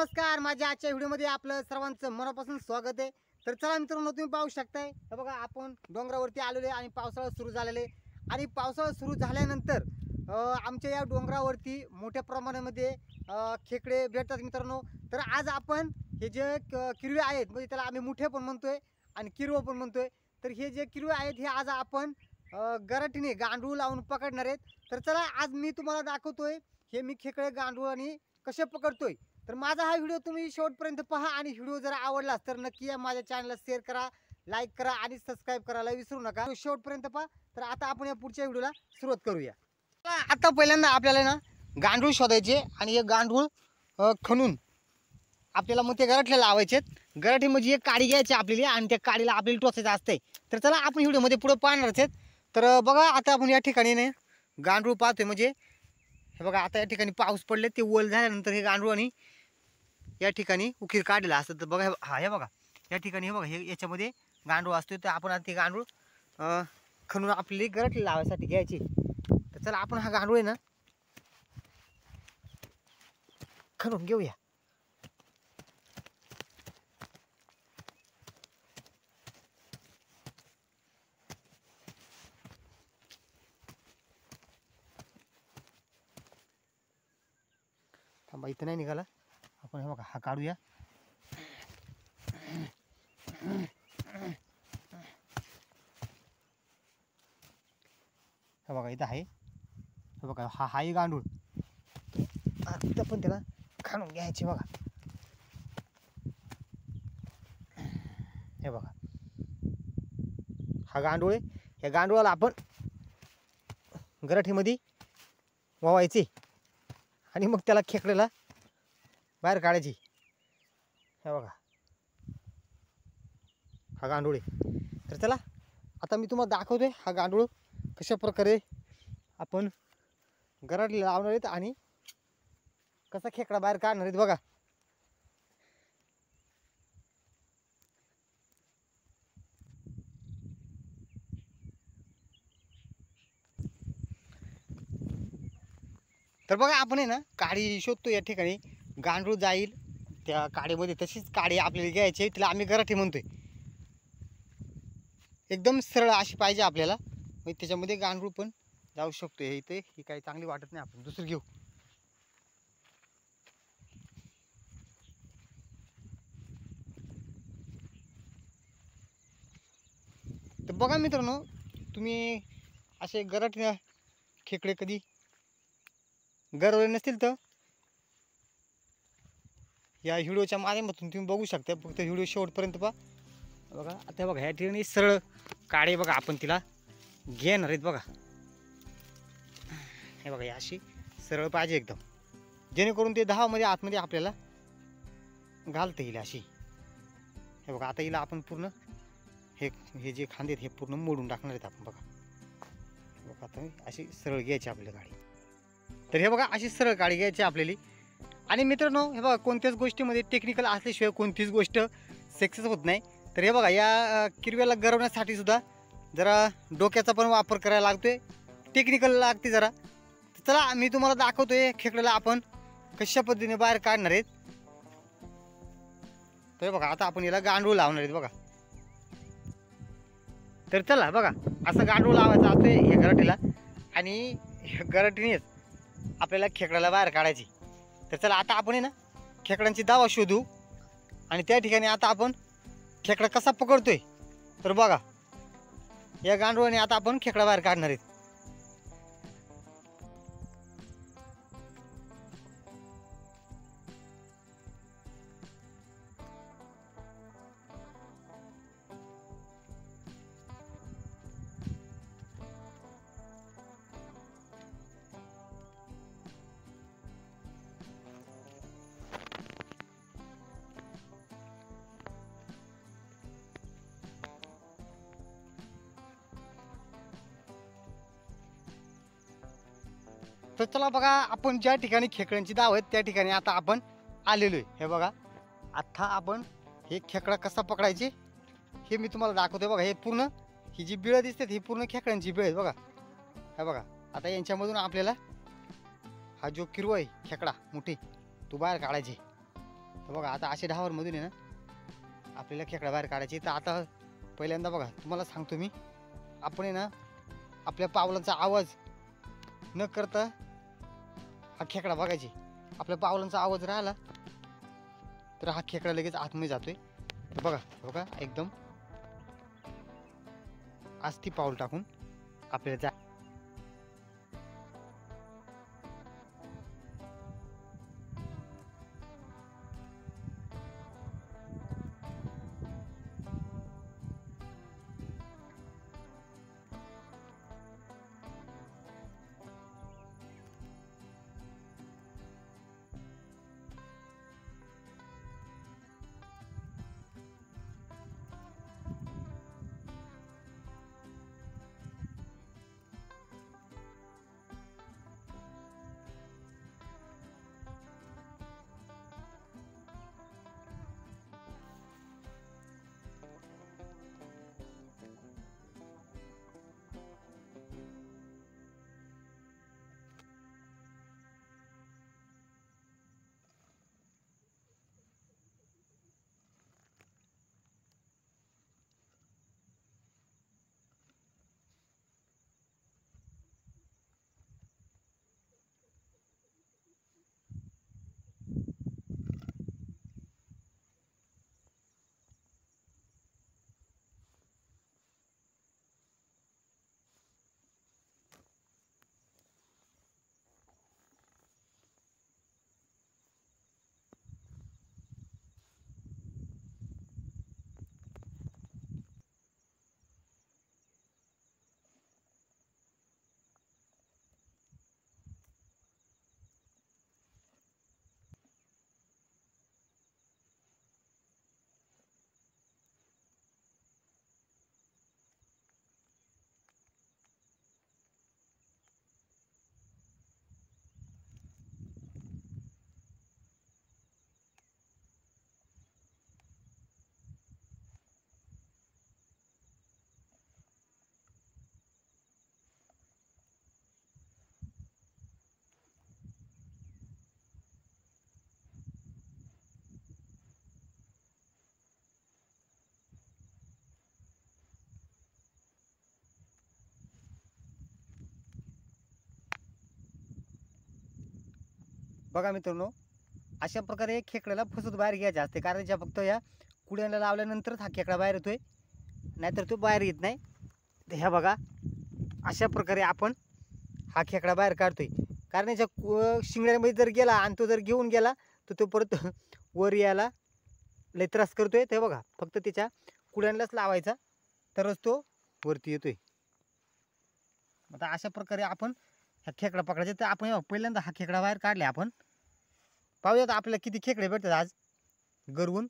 नमस्कार, माझ्या आजच्या व्हिडिओमध्ये आपलं सर्वांचं मनापासून स्वागत आहे। तर चला मित्रांनो, तुम्ही पाहू शकताय हे बघा, आपण डोंगरावरती आलेले आणि पावसाळा सुरू झालेले आणि पावसाळा सुरू झाल्यानंतर आमच्या या डोंगरावरती मोठ्या प्रमाणामध्ये खेकडे भेटतात मित्रांनो। तर आज आपण हे जे किरवे आहेत, म्हणजे त्याला आम्ही मुठे पण म्हणतोय आणि किरवं पण म्हणतोय। तर हे जे किरवे आहेत हे आज आपण गराटीने गांडूळ लावून पकडणार आहेत। तर चला आज मी तुम्हाला दाखवतोय हे मी खेकडे गांडूळाने कसे पकडतोय। तर माझा हा व्हिडिओ तुम्ही शेवटपर्यंत पहा आणि व्हिडिओ जर आवडला तर नक्की या माझ्या चॅनलला शेअर करा, लाईक करा आणि सबस्क्राइब करायला विसरू नका। शेवटपर्यंत पहा। तर आता आपण या पुढच्या व्हिडिओला सुरुवात करूया। आता पहिल्यांदा आपल्याला ना गांडूळ शोधायचे आणि हे गांडूळ खणून आपल्याला मग ते गराठीला लावायचे। गराठी म्हणजे एक काडी घ्यायची आपल्याला आणि त्या काडीला आपल्याला टोचायचं असते। तर चला आपण व्हिडिओमध्ये पुढे पाहणारच आहेत। तर बघा, आता आपण या ठिकाणी ने गांडूळ पाहतोय, म्हणजे हे बघा, आता या ठिकाणी पाऊस पडले ते ओल झाल्यानंतर हे गांडूळ आणि या ठिकाणी उकीर काढलेला असतं। तर बघा, हा हे बघा या ठिकाणी हे बघा, हे याच्यामध्ये गांडूळ असतो। तर आपण आता ते गांडूळ खणून आपली गराठी लावायसाठी घ्यायची। तर चला आपण हा गांडूळ आहे ना खणून घेऊया। थांबा, इथं नाही निघाला, आपण हे बघा हा काढूया। हे बघा इथं आहे, हे बघा हा हाही गांडूळ, इथं पण त्याला खाणून घ्यायचे बघा। हे बघा हा गांडूळ आहे, या गांडूळाला आपण गराठीमध्ये वावायचे आणि मग त्याला खेकड्याला बाहेर काढायची। हे बघा हा गांडूळ आहे। तर चला आता मी तुम्हाला दाखवतोय हा गांडूळ कशा प्रकारे आपण गराठीला लावणार आहेत आणि कसा खेकडा बाहेर काढणार आहेत बघा। तर बघा, आपण आहे ना काडी शोधतो, या ठिकाणी गांडूळ जाईल त्या काडीमध्ये, तशीच काडी आपल्याला घ्यायची, तिला आम्ही गराठी म्हणतोय। एकदम सरळ अशी पाहिजे आपल्याला, म्हणजे त्याच्यामध्ये गांडूळ पण जाऊ शकतो। हे इथे ही काही चांगली वाटत नाही, आपण दुसरी घेऊ। तर बघा मित्रांनो, तुम्ही असे गराठी खेकडे कधी गरवले नसतील तर या व्हिडिओच्या माध्यमातून तुम्ही बघू शकता। फक्त व्हिडिओ शेवटपर्यंत पहा। बघा आता बघा, ह्या ठिकाणी सरळ काडे बघा आपण तिला घेणार आहेत बघा। हे बघा, अशी सरळ पाहिजे एकदम, जेणेकरून ते दहामध्ये आतमध्ये आपल्याला घालता येईल अशी। हे बघा, आता हिला आपण पूर्ण हे जे खांदे आहेत हे पूर्ण मोडून टाकणार आहेत आपण बघा। बघा आता अशी सरळ घ्यायची आपल्याला गाडी। तर हे बघा, अशी सरळ गाडी घ्यायची आपल्याला। आणि मित्रांनो हे बघा, कोणत्याच गोष्टीमध्ये टेक्निकल असल्याशिवाय कोणतीच गोष्ट सक्सेस होत नाही। तर हे बघा, या किरव्याला गरवण्यासाठी सुद्धा जरा डोक्याचा पण वापर करायला लागतोय, टेक्निकल लागते जरा। चला मी तुम्हाला दाखवतोय खेकड्याला आपण कशा पद्धतीने बाहेर काढणार आहेत। तर बघा, आता आपण याला गांडूळ लावणार आहेत बघा। तर चला बघा, असं गांडूळ लावायचं असतोय या गराटीला आणि गराटीनेच आपल्याला खेकड्याला बाहेर काढायची। तर चला आता आपण आहे ना खेकड्यांची दावा शोधू आणि त्या ठिकाणी आता आपण खेकडा कसा पकडतोय तर बघा, या गांडूळाने आता आपण खेकडा बाहेर काढणार आहेत। तर चला बघा, आपण ज्या ठिकाणी खेकड्यांची दाव आहेत त्या ठिकाणी आता आपण आलेलो आहे। हे बघा, आता आपण हे खेकडा कसा पकडायचे हे मी तुम्हाला दाखवतोय बघा। हे पूर्ण ही जी बिळं दिसतात ही पूर्ण खेकड्यांची बिळ आहेत बघा। हे बघा, आता यांच्यामधून आपल्याला हा जो किरवा आहे खेकडा मोठी तो बाहेर काढायची। तर बघा आता असे ढावरमधून आहे ना आपल्याला खेकडा बाहेर काढायची. तर आता पहिल्यांदा बघा तुम्हाला सांगतो मी, आपण आहे ना आपल्या पावलांचा आवाज न करता हा खेकडा बघायची. आपल्या पावलांचा आवाज राहिला तर हा खेकडा लगेच आतमध्ये जातोय. बघा बघा एकदम आस्ती पाऊल टाकून आपल्याला जा. बघा मित्रांनो, अशा प्रकारे खेकड्याला फसवून बाहेर घ्यायचे असते, कारण ज्या फक्त या कुड्याला लावल्यानंतरच हा खेकडा बाहेर येतोय, नाहीतर तो बाहेर येत नाही. तर ह्या बघा अशा प्रकारे आपण हा खेकडा बाहेर काढतोय. कारण याच्या शिंगड्यामध्ये जर गेला आणि तो जर घेऊन गेला तर तो परत वर यायला लय त्रास करतोय. ते बघा फक्त त्याच्या कुड्यांनाच लावायचा तरच तो वरती येतोय. आता अशा प्रकारे आपण हा खेकडा पकडायचा. तर आपण पहिल्यांदा हा खेकडा बाहेर काढला. आपण पाहूयात आपल्याला किती खेकडे भेटतात आज गरवून.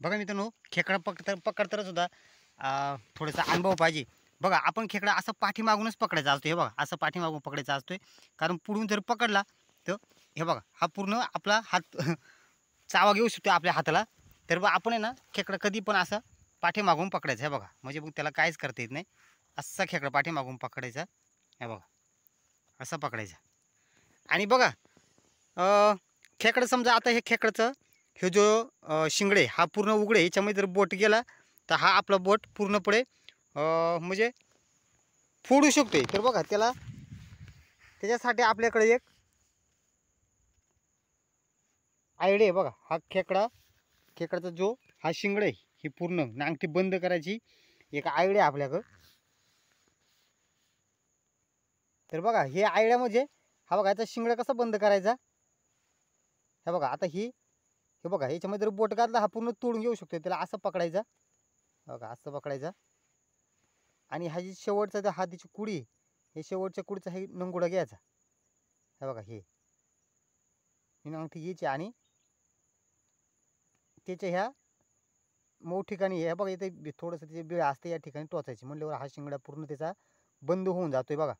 बघा मित्रांनो, खेकडा पकडताना सुद्धा थोडासा अनुभव पाहिजे. बघा आपण खेकडा असं पाठीमागूनच पकडायचा असतो. हे बघा असं पाठीमागून पकडायचा असतोय, कारण पुढून जर पकडला तर हे बघा हा पूर्ण आपला हात चावा घेऊ शकतो आपल्या हाताला. तर बघ आपण आहे ना खेकडा कधी पण असा पाठीमागून पकडायचा. हे बघा म्हणजे मग त्याला काहीच करता येत नाही. असा खेकडा पाठीमागून पकडायचा. हे बघा असा पकडायचा. आणि बघा खेकडं समजा आता हे खेकड्याचं हे जो शिंगडे हा पूर्ण उघडे याच्यामध्ये जर बोट गेला तर हा आपला बोट पूर्णपणे म्हणजे फोडू शकते. तर बघा त्याच्यासाठी आपल्याकडे एक आयडिया आहे. बघा हा खेकडाचा जो हा शिंगडे ही पूर्ण नांगठी बंद करायची एक आयडिया आपल्याकडं. तर बघा हे आयडिया म्हणजे हा बघा याचा शिंगडा कसा बंद करायचा. हे बघा आता हे बघा याच्यामध्ये जर बोट घातला हा पूर्ण तोडून घेऊ शकतो. त्याला असं पकडायचा. बघा असं पकडायचा आणि हा जी शेवटचा हा त्याची कुडी हे शेवटच्या कुडीचा हे नंगुडा घ्यायचा. हे बघा ही नांगठी घ्यायची आणि त्याच्या ह्या मऊ ठिकाणी हे बघा इथे थोडंसं त्याची बिळ असते या ठिकाणी टोचायची. म्हणल्यावर हा शिंगडा पूर्ण त्याचा बंद होऊन जातोय. बघा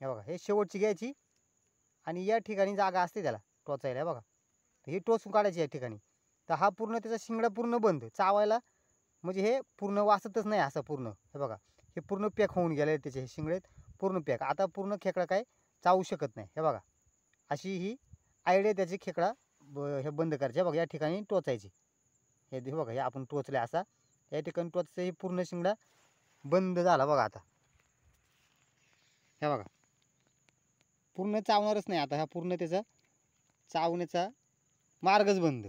हे बघा हे शेवटची घ्यायची आणि या ठिकाणी जागा असते त्याला टोचायला. हे बघा ही टोचून काढायची या ठिकाणी. तर हा पूर्ण त्याचा शिंगडा पूर्ण बंद चावायला म्हणजे हे पूर्ण वाचतच नाही असं पूर्ण. हे बघा हे पूर्ण पॅक होऊन गेले त्याचे हे शिंगडे पूर्ण पॅक. आता पूर्ण खेकडा काय चावू शकत नाही. हे बघा अशी ही आयडिया त्याची खेकडा हे बंद करायचे. हे बघा या ठिकाणी टोचायची. हे बघा हे आपण टोचले असा या ठिकाणी टोचचं हे पूर्ण शिंगडा बंद झाला. बघा आता हे बघा पूर्ण चावणारच नाही आता. हा पूर्ण त्याचा चावण्याचा मार्गच बंद.